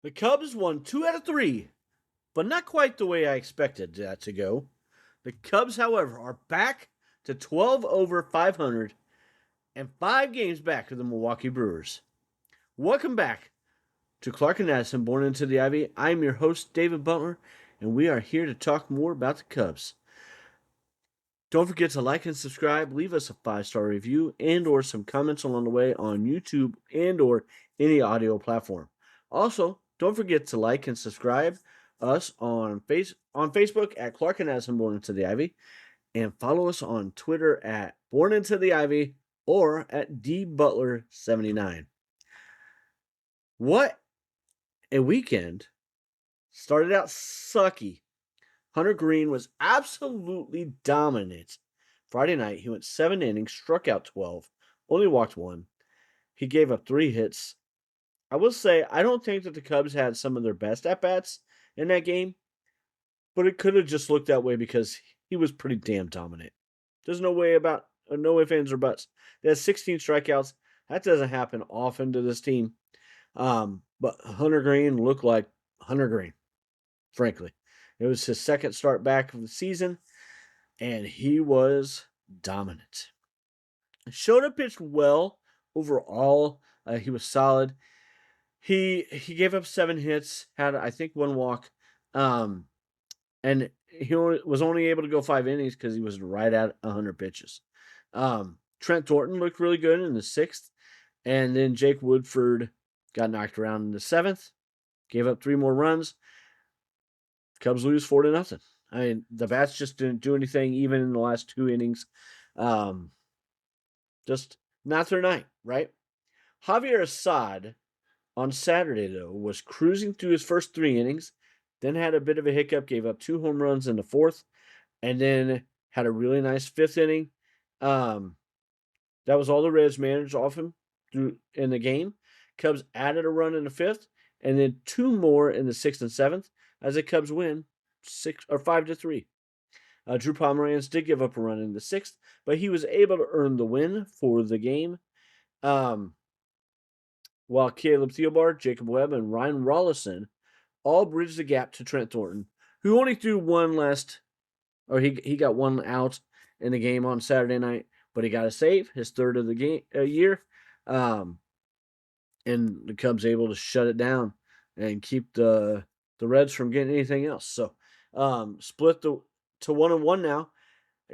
The Cubs won 2 out of 3, but not quite the way I expected that to go. The Cubs, however, are back to 12 over 500 and 5 games back of the Milwaukee Brewers. Welcome back to Clark and Addison, Born into the Ivy. I'm your host, David Butler, and we are here to talk more about the Cubs. Don't forget to like and subscribe, leave us a 5-star review and or some comments along the way on YouTube and or any audio platform. Also, don't forget to like and subscribe us on Facebook at Clark and Addison Born into the Ivy, and follow us on Twitter at Born into the Ivy or at DButler79. What a weekend. Started out sucky. Hunter Green was absolutely dominant. Friday night, he went 7 innings, struck out 12, only walked 1. He gave up 3 hits. I will say, I don't think that the Cubs had some of their best at-bats in that game, but it could have just looked that way because he was pretty damn dominant. There's no ifs, ands, or buts. They had 16 strikeouts. That doesn't happen often to this team. But Hunter Green looked like Hunter Green, frankly. It was his second start back of the season, and he was dominant. Shota pitched well overall. He was solid. He gave up 7 hits, had I think 1 walk, and he was only able to go 5 innings because he was right at 100 pitches. Trent Thornton looked really good in the 6th, and then Jake Woodford got knocked around in the 7th, gave up 3 more runs. Cubs lose 4-0. I mean, the bats just didn't do anything even in the last 2 innings. Just not their night, right? Javier Assad on Saturday, though, was cruising through his first 3 innings, then had a bit of a hiccup, gave up 2 home runs in the 4th, and then had a really nice 5th inning. That was all the Reds managed off him in the game. Cubs added a run in the 5th, and then 2 more in the 6th and 7th, as the Cubs win 5-3. Drew Pomeranz did give up a run in the 6th, but he was able to earn the win for the game. While Caleb Thielbar, Jacob Webb, and Ryan Rollison all bridged the gap to Trent Thornton, who only threw he got 1 out in the game on Saturday night, but he got a save, his 3rd of the year. And the Cubs able to shut it down and keep the Reds from getting anything else. So split to 1-1 now.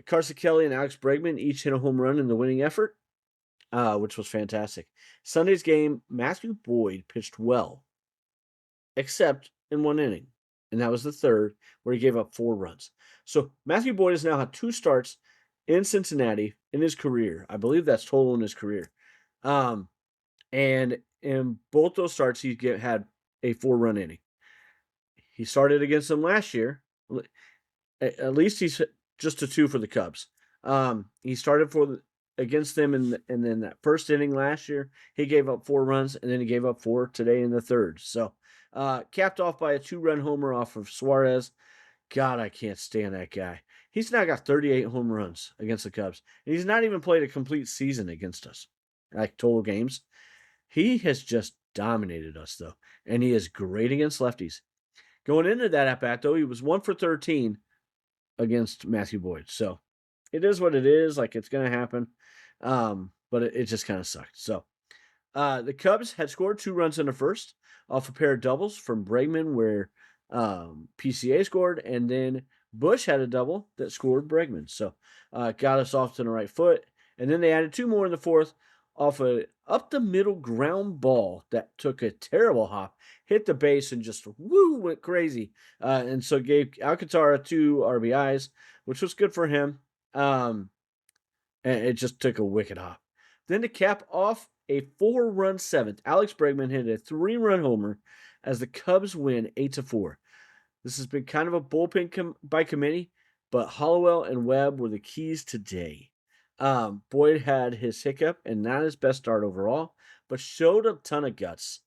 Carson Kelly and Alex Bregman each hit a home run in the winning effort, which was fantastic. Sunday's game, Matthew Boyd pitched well, except in 1 inning, and that was the 3rd, where he gave up 4 runs. So Matthew Boyd has now had 2 starts in Cincinnati in his career. I believe that's total in his career. And in both those starts, he had a 4-run inning. He started against them last year. At least he's just a 2 for the Cubs. He started against them, and then that first inning last year, he gave up 4 runs, and then he gave up 4 today in the 3rd. So capped off by a 2-run homer off of Suarez. God, I can't stand that guy. He's now got 38 home runs against the Cubs, and he's not even played a complete season against us, like total games. He has just dominated us, though, and he is great against lefties. Going into that at-bat, though, he was 1 for 13 against Matthew Boyd. So it is what it is. Like, it's going to happen. But it just kind of sucked. So the Cubs had scored 2 runs in the 1st off a pair of doubles from Bregman, where PCA scored, and then Bush had a double that scored Bregman. So got us off to the right foot. And then they added 2 more in the 4th off a up-the-middle ground ball that took a terrible hop, hit the base, and just went crazy. And so gave Alcantara 2 RBIs, which was good for him. And it just took a wicked hop. Then to cap off a 4-run 7th, Alex Bregman hit a 3-run homer as the Cubs win 8-4. This has been kind of a bullpen by committee, but Hollowell and Webb were the keys today. Boyd had his hiccup and not his best start overall, but showed a ton of guts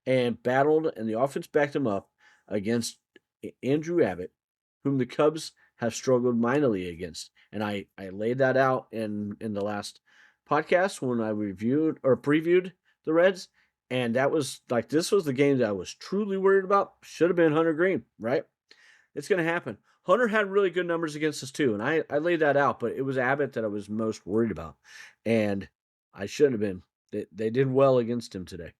and battled, and the offense backed him up against Andrew Abbott, whom the Cubs have struggled mightily against. And I laid that out in the last podcast when I reviewed or previewed the Reds. And that was like, this was the game that I was truly worried about. Should have been Hunter Green, right? It's going to happen. Hunter had really good numbers against us too, and I laid that out, but it was Abbott that I was most worried about. And I shouldn't have been. They did well against him today.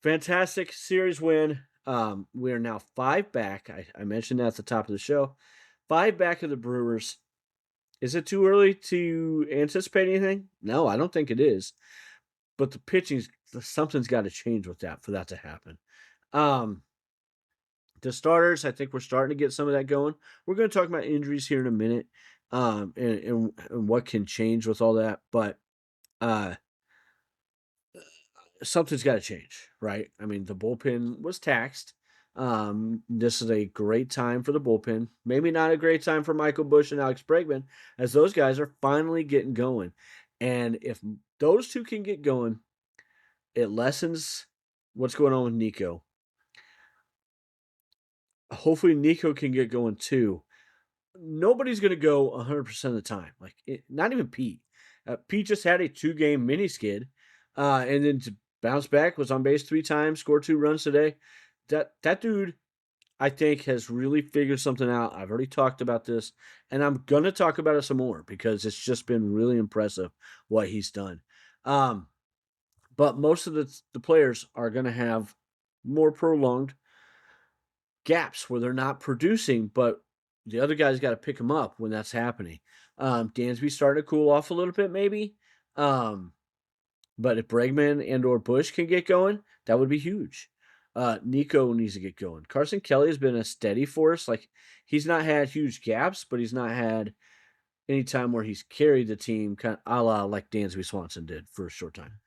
Fantastic series win. We are now 5 back. I mentioned that at the top of the show. 5 back of the Brewers. Is it too early to anticipate anything? No, I don't think it is. But the pitching, something's got to change with that for that to happen. The starters, I think we're starting to get some of that going. We're going to talk about injuries here in a minute, and what can change with all that. But something's got to change, right? I mean, the bullpen was taxed. This is a great time for the bullpen. Maybe not a great time for Michael Busch and Alex Bregman, as those guys are finally getting going. And if those two can get going, it lessens what's going on with Nico. Hopefully, Nico can get going too. Nobody's going to go 100% of the time. Like, not even Pete. Pete just had a 2-game mini skid, and then to bounce back, was on base 3 times, scored 2 runs today. That dude, I think, has really figured something out. I've already talked about this, and I'm going to talk about it some more because it's just been really impressive what he's done. But most of the players are going to have more prolonged gaps where they're not producing, but the other guy's got to pick them up when that's happening. Dansby starting to cool off a little bit, maybe. But if Bregman and or Bush can get going, that would be huge. Nico needs to get going. Carson Kelly has been a steady force. Like, he's not had huge gaps, but he's not had any time where he's carried the team, kind of a la like Dansby Swanson did for a short time.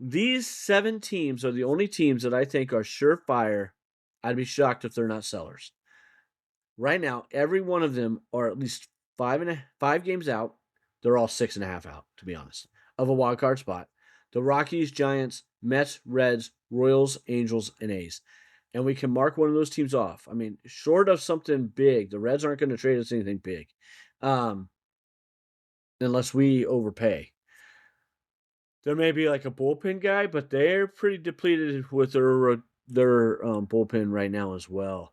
These 7 teams are the only teams that I think are surefire. I'd be shocked if they're not sellers. Right now, every one of them are at least 5 games out. They're all 6.5 out, to be honest, of a wild card spot. The Rockies, Giants, Mets, Reds, Royals, Angels, and A's. And we can mark one of those teams off. I mean, short of something big, the Reds aren't going to trade us anything big, unless we overpay. There may be like a bullpen guy, but they're pretty depleted with their bullpen right now as well.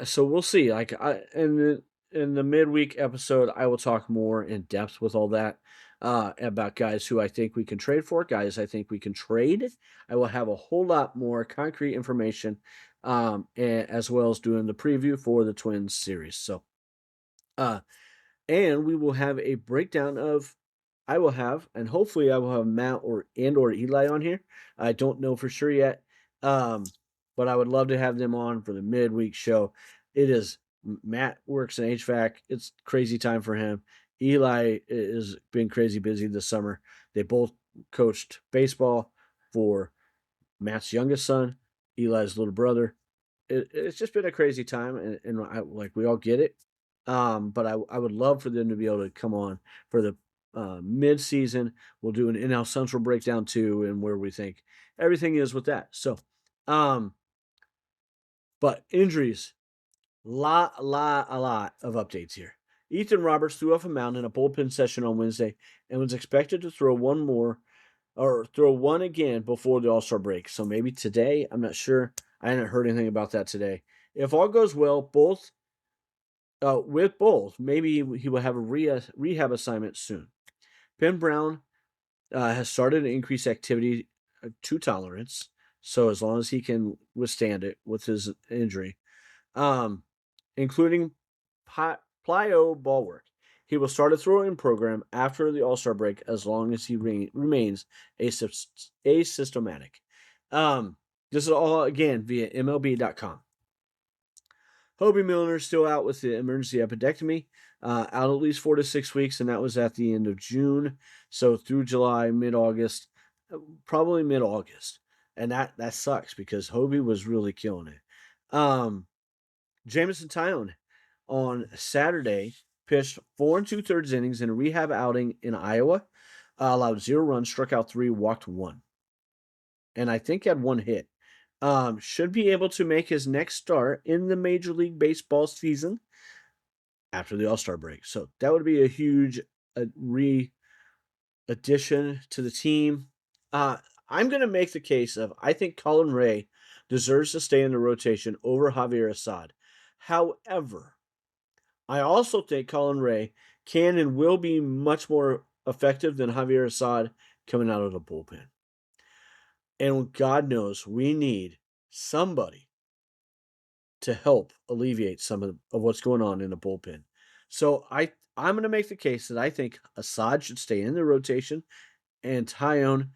So we'll see. Like, in the midweek episode, I will talk more in depth with all that, about guys who I think we can trade for, guys I think we can trade. I will have a whole lot more concrete information, as well as doing the preview for the Twins series. So, and we will have a breakdown of. I will have, and hopefully I will have Matt or Eli on here. I don't know for sure yet, but I would love to have them on for the midweek show. It is Matt works in HVAC. It's crazy time for him. Eli has been crazy busy this summer. They both coached baseball for Matt's youngest son, Eli's little brother. It's just been a crazy time, and like, we all get it. But I would love for them to be able to come on for the mid-season. We'll do an NL Central breakdown too, and where we think everything is with that. So, but injuries, a lot of updates here. Ethan Roberts threw off a mound in a bullpen session on Wednesday and was expected to throw one again before the All-Star break. So maybe today, I'm not sure. I haven't heard anything about that today. If all goes well, with both, maybe he will have a rehab assignment soon. Ben Brown has started to increase activity to tolerance, so as long as he can withstand it with his injury, including plyo ball work. He will start a throwing program after the All-Star break as long as he remains asymptomatic. This is all, again, via MLB.com. Hobie Milner still out with the emergency appendectomy, out at least 4 to 6 weeks, and that was at the end of June. So through July, mid-August, probably mid-August. And that sucks because Hobie was really killing it. Jameson Taillon on Saturday pitched 4 2/3 innings in a rehab outing in Iowa, allowed 0 runs, struck out 3, walked 1. And I think had 1 hit. Should be able to make his next start in the Major League Baseball season after the All-Star break. So that would be a huge addition to the team. I'm going to make the case of I think Colin Ray deserves to stay in the rotation over Javier Assad. However, I also think Colin Ray can and will be much more effective than Javier Assad coming out of the bullpen. And God knows we need somebody to help alleviate some of what's going on in the bullpen. So I'm going to make the case that I think Assad should stay in the rotation and Tyone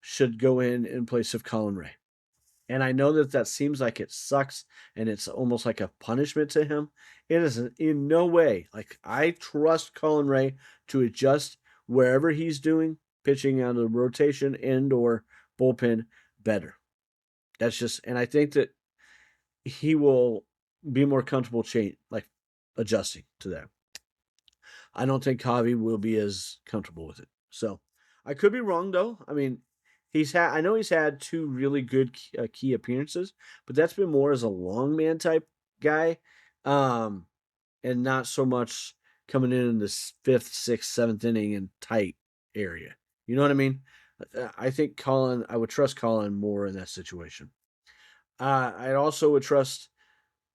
should go in place of Colin Ray. And I know that seems like it sucks and it's almost like a punishment to him. It is in no way. Like, I trust Colin Ray to adjust wherever he's doing, pitching out of the rotation and or bullpen better. That's just, and I think that he will be more comfortable adjusting to that. I don't think Javi will be as comfortable with it. So I could be wrong though. I mean, I know he's had two really good key appearances, but that's been more as a long man type guy, and not so much coming in this fifth, sixth, seventh inning and tight area. You know what I mean? I think I would trust Colin more in that situation. I also would trust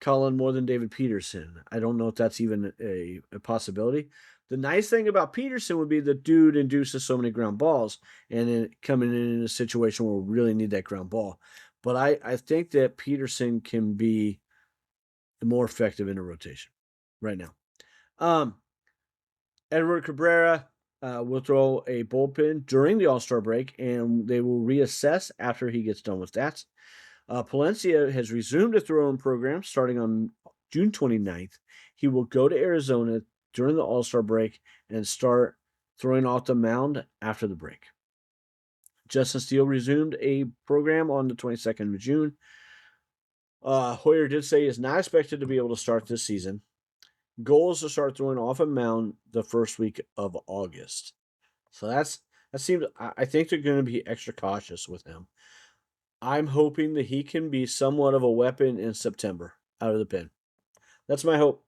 Colin more than David Peterson. I don't know if that's even a possibility. The nice thing about Peterson would be the dude induces so many ground balls, and then coming in a situation where we really need that ground ball. But I think that Peterson can be more effective in a rotation right now. Edward Cabrera will throw a bullpen during the All-Star break, and they will reassess after he gets done with that. Palencia has resumed a throwing program starting on June 29th. He will go to Arizona during the All-Star break and start throwing off the mound after the break. Justin Steele resumed a program on the 22nd of June. Hoyer did say he is not expected to be able to start this season. Goal is to start throwing off a mound the first week of August. So that seems, I think they're going to be extra cautious with him. I'm hoping that he can be somewhat of a weapon in September out of the pen. That's my hope.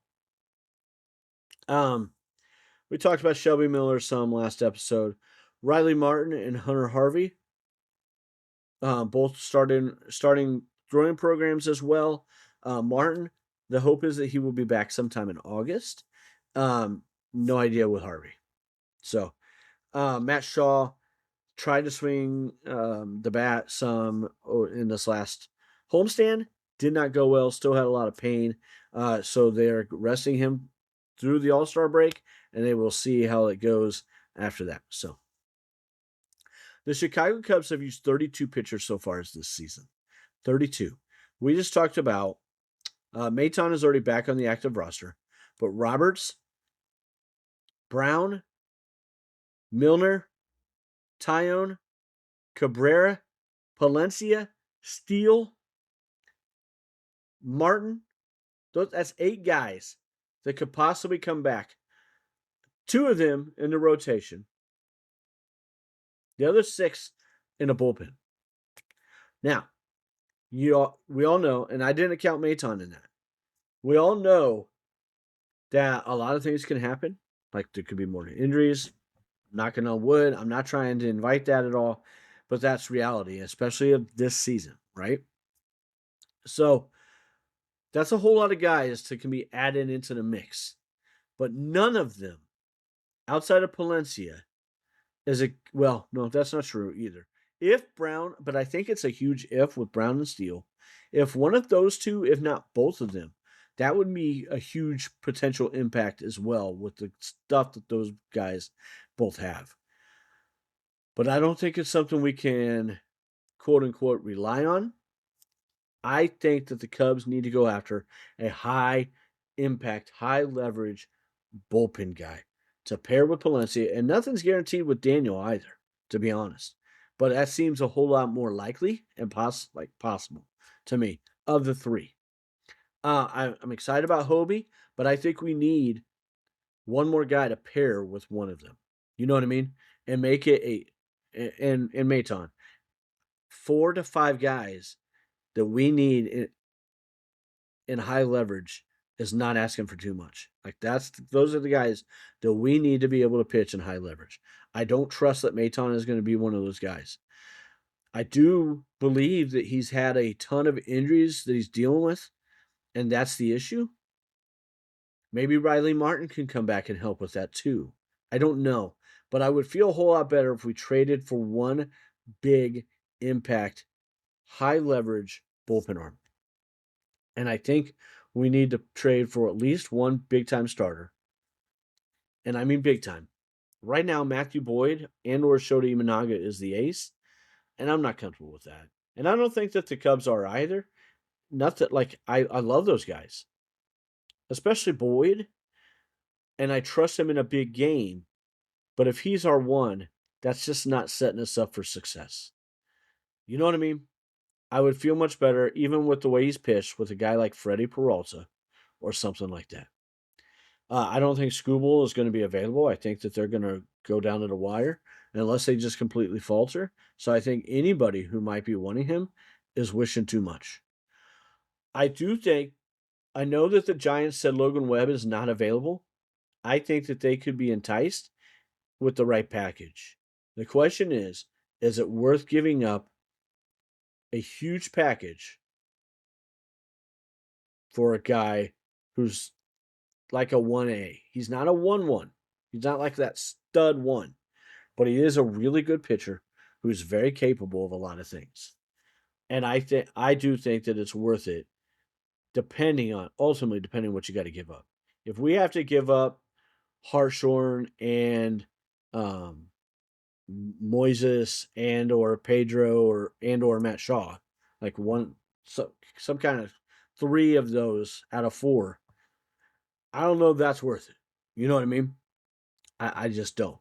We talked about Shelby Miller some last episode. Riley Martin and Hunter Harvey both starting throwing programs as well. Martin, the hope is that he will be back sometime in August. No idea with Harvey. So Matt Shaw tried to swing the bat some in this last homestand. Did not go well. Still had a lot of pain. So they're resting him through the All-Star break, and they will see how it goes after that. So the Chicago Cubs have used 32 pitchers so far this season. 32. We just talked about Maton is already back on the active roster, but Roberts, Brown, Milner, Tyone, Cabrera, Palencia, Steele, Martin, that's 8 guys that could possibly come back. 2 of them in the rotation. The other 6 in a bullpen. Now, we all know, and I didn't count Maton in that. We all know that a lot of things can happen. Like there could be more injuries. Knocking on wood. I'm not trying to invite that at all, but that's reality, especially of this season, right? So that's a whole lot of guys that can be added into the mix. But none of them, outside of Palencia, no, that's not true either. If Brown, but I think it's a huge if with Brown and Steele. If one of those two, if not both of them, that would be a huge potential impact as well with the stuff that those guys both have. But I don't think it's something we can, quote unquote, rely on. I think that the Cubs need to go after a high impact, high leverage bullpen guy to pair with Palencia. And nothing's guaranteed with Daniel either, to be honest. But that seems a whole lot more likely and possible to me of the 3. I'm excited about Hobie, but I think we need one more guy to pair with one of them. You know what I mean? And make it and Maton. 4 to 5 guys that we need in high leverage is not asking for too much. Like those are the guys that we need to be able to pitch in high leverage. I don't trust that Maton is going to be one of those guys. I do believe that he's had a ton of injuries that he's dealing with, and that's the issue. Maybe Riley Martin can come back and help with that too. I don't know. But I would feel a whole lot better if we traded for one big impact, high leverage bullpen arm. And I think we need to trade for at least one big time starter. And I mean big time. Right now, Matthew Boyd and or Shota Imanaga is the ace, and I'm not comfortable with that. And I don't think that the Cubs are either. Not that I love those guys, especially Boyd, and I trust him in a big game. But if he's our one, that's just not setting us up for success. You know what I mean? I would feel much better, even with the way he's pitched, with a guy like Freddie Peralta or something like that. I don't think Skubal is going to be available. I think that they're going to go down to the wire unless they just completely falter. So I think anybody who might be wanting him is wishing too much. I know that the Giants said Logan Webb is not available. I think that they could be enticed with the right package. The question is it worth giving up a huge package for a guy who's like a 1A? He's not a 1-1. He's not like that stud 1. But he is a really good pitcher who's very capable of a lot of things. And I do think that it's worth it, ultimately depending on what you got to give up. If we have to give up Hartshorn and Moises and or Pedro or Matt Shaw, like some kind of 3 of those out of 4, I don't know if that's worth it. You know what I mean? I just don't.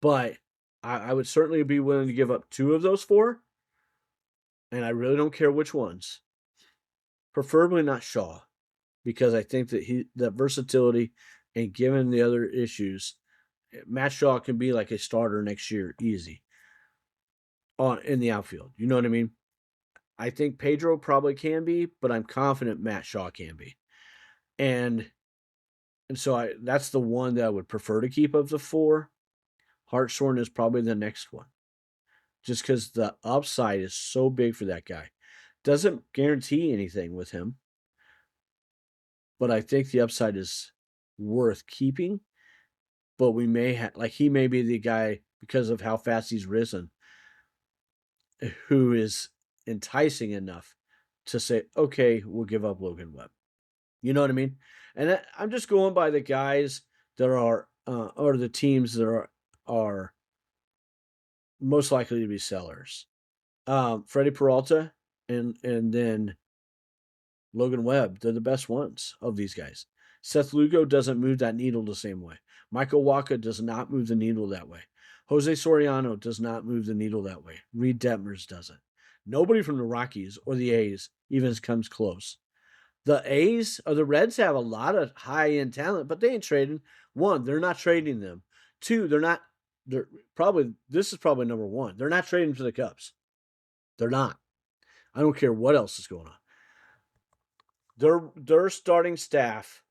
But I would certainly be willing to give up 2 of those 4, and I really don't care which ones. Preferably not Shaw, because I think that that versatility and given the other issues, Matt Shaw can be like a starter next year, easy, in the outfield. You know what I mean? I think Pedro probably can be, but I'm confident Matt Shaw can be. And so that's the one that I would prefer to keep of the 4. Hartshorn is probably the next one, just because the upside is so big for that guy. Doesn't guarantee anything with him, but I think the upside is worth keeping. But we may he may be the guy, because of how fast he's risen, who is enticing enough to say, okay, we'll give up Logan Webb. You know what I mean? And I'm just going by the guys that are, or the teams that are most likely to be sellers. Freddie Peralta and then Logan Webb, they're the best ones of these guys. Seth Lugo doesn't move that needle the same way. Michael Wacha does not move the needle that way. Jose Soriano does not move the needle that way. Reed Detmers doesn't. Nobody from the Rockies or the A's even comes close. The A's or the Reds have a lot of high-end talent, but they ain't trading. 1, they're not trading them. 2, this is probably number 1. They're not trading for the Cubs. They're not. I don't care what else is going on. Their starting staff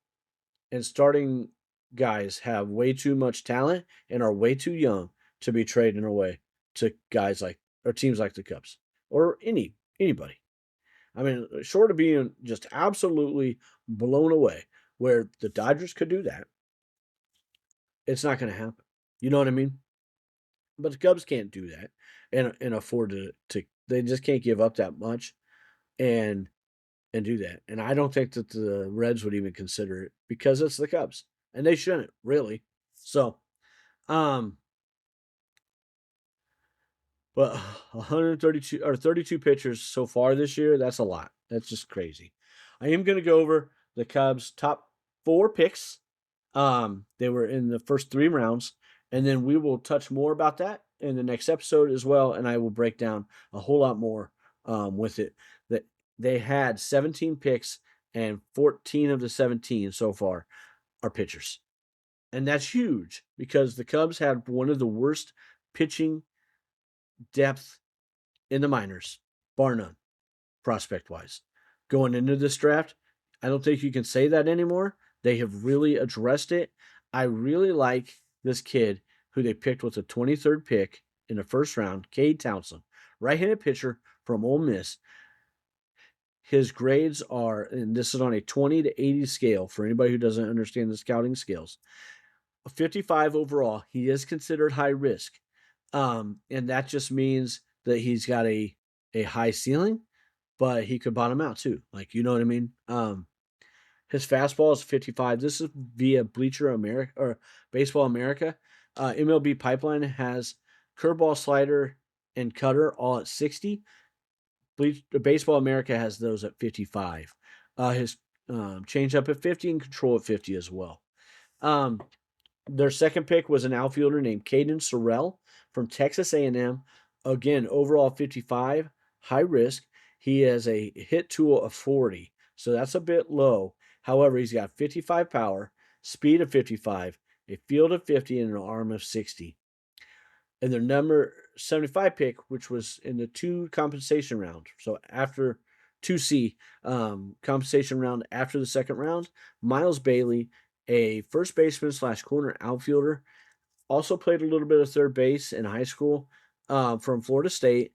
and starting guys have way too much talent and are way too young to be trading away to guys or teams like the Cubs or anybody. I mean, short of being just absolutely blown away, where the Dodgers could do that, it's not going to happen. You know what I mean? But the Cubs can't do that and afford to. They just can't give up that much and do that. And I don't think that the Reds would even consider it, because it's the Cubs, and they shouldn't really. So, but 132 or 32 pitchers so far this year, that's a lot. That's just crazy. I am going to go over the Cubs' top 4 picks. They were in the first 3 rounds, and then we will touch more about that in the next episode as well, and I will break down a whole lot more with it. That they had 17 picks, and 14 of the 17 so far are pitchers. And that's huge, because the Cubs had one of the worst pitching depth in the minors, bar none, prospect-wise. Going into this draft, I don't think you can say that anymore. They have really addressed it. I really like this kid who they picked with the 23rd pick in the first round, Cade Townsend, right-handed pitcher from Ole Miss. His grades are, and this is on a 20 to 80 scale for anybody who doesn't understand the scouting scales. A 55 overall. He is considered high risk. And that just means that he's got a high ceiling, but he could bottom out too. Like, you know what I mean? His fastball is 55. This is via Bleacher America or Baseball America. MLB Pipeline has curveball, slider, and cutter all at 60. Baseball America has those at 55. His changeup at 50 and control at 50 as well. Their second pick was an outfielder named Caden Sorrell from Texas A&M. Again, overall 55, high risk. He has a hit tool of 40, so that's a bit low. However, he's got 55 power, speed of 55, a field of 50, and an arm of 60. And their number 75 pick, which was in the 2 compensation round, so after 2C compensation round after the second round, Miles Bailey, a first baseman / corner outfielder, also played a little bit of third base in high school from Florida State.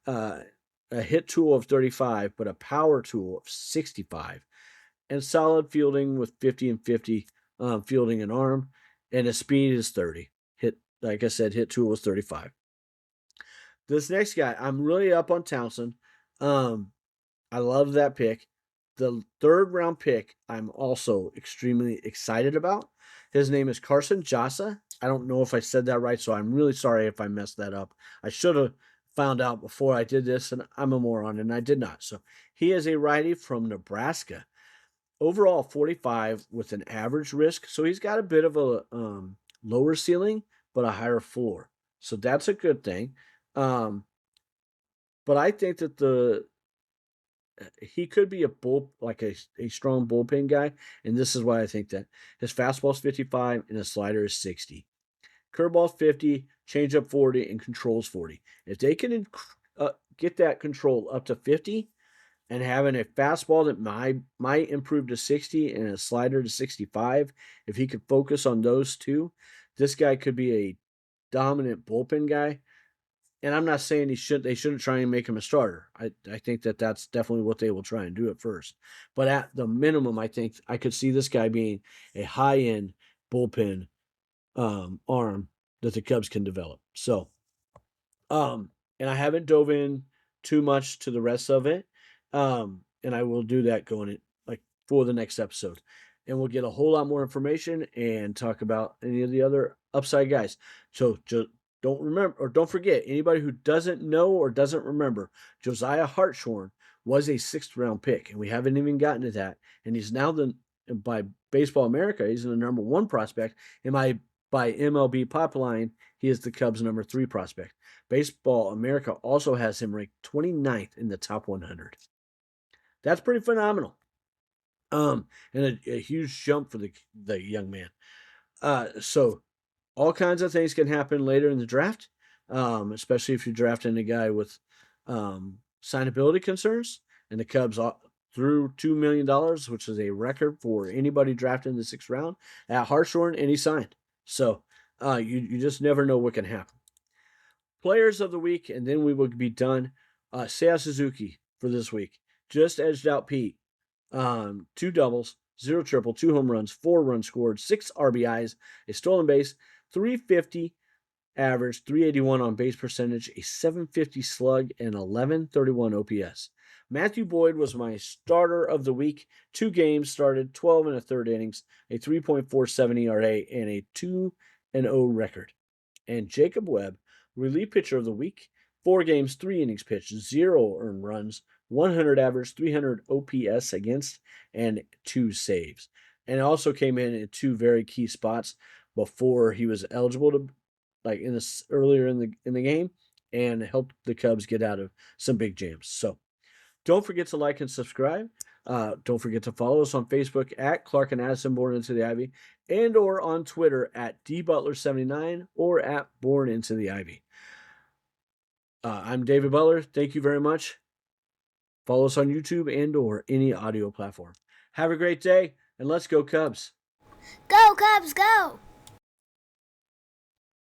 A hit tool of 35, but a power tool of 65, and solid fielding with 50 and 50 fielding and arm, and his speed is 30. Like I said, hit tool was 35. This next guy, I'm really up on Townsend. I love that pick. The third round pick, I'm also extremely excited about. His name is Carson Jasa. I don't know if I said that right, so I'm really sorry if I messed that up. I should have found out before I did this, and I'm a moron, and I did not. So he is a righty from Nebraska. Overall, 45 with an average risk. So he's got a bit of a lower ceiling, but a higher floor. So that's a good thing. But I think that he could be a strong bullpen guy, and this is why I think that. His fastball is 55 and his slider is 60. Curveball 50, changeup 40, and controls 40. If they can get that control up to 50 and having a fastball that might improve to 60 and a slider to 65, if he could focus on those two, this guy could be a dominant bullpen guy. And I'm not saying they shouldn't try and make him a starter. I think that that's definitely what they will try and do at first. But at the minimum, I think I could see this guy being a high-end bullpen arm that the Cubs can develop. So, and I haven't dove in too much to the rest of it. And I will do that going in for the next episode. And we'll get a whole lot more information and talk about any of the other upside guys. So just don't forget, anybody who doesn't know or doesn't remember, Josiah Hartshorn was a 6th round pick, and we haven't even gotten to that. And he's now by Baseball America, he's the number 1 prospect. And by MLB Pipeline, he is the Cubs' number 3 prospect. Baseball America also has him ranked 29th in the top 100. That's pretty phenomenal. And a huge jump for the young man. So all kinds of things can happen later in the draft, especially if you're drafting a guy with signability concerns. And the Cubs threw $2 million, which is a record for anybody drafted in the 6th round, at Hartshorn, and he signed. So you just never know what can happen. Players of the week, and then we will be done. Seiya Suzuki for this week. Just edged out Pete. 2 doubles, 0 triple, 2 home runs, 4 runs scored, 6 RBIs, a stolen base, 350 average, 381 on base percentage, a 750 slug, and 1131 OPS. Matthew Boyd was my starter of the week. 2 games started, 12 and a third innings, a 3.47 ERA, and a 2-0 record. And Jacob Webb, relief pitcher of the week. 4 games, 3 innings pitched, 0 earned runs, 100 average, 300 OPS against, and 2 saves. And also came in 2 very key spots before he was eligible to, earlier in the game, and helped the Cubs get out of some big jams. So don't forget to like and subscribe. Don't forget to follow us on Facebook at Clark and Addison Born Into the Ivy, and or on Twitter at dbutler79 or at Born Into the Ivy. I'm David Butler. Thank you very much. Follow us on YouTube and or any audio platform. Have a great day, and let's go Cubs. Go, Cubs, go!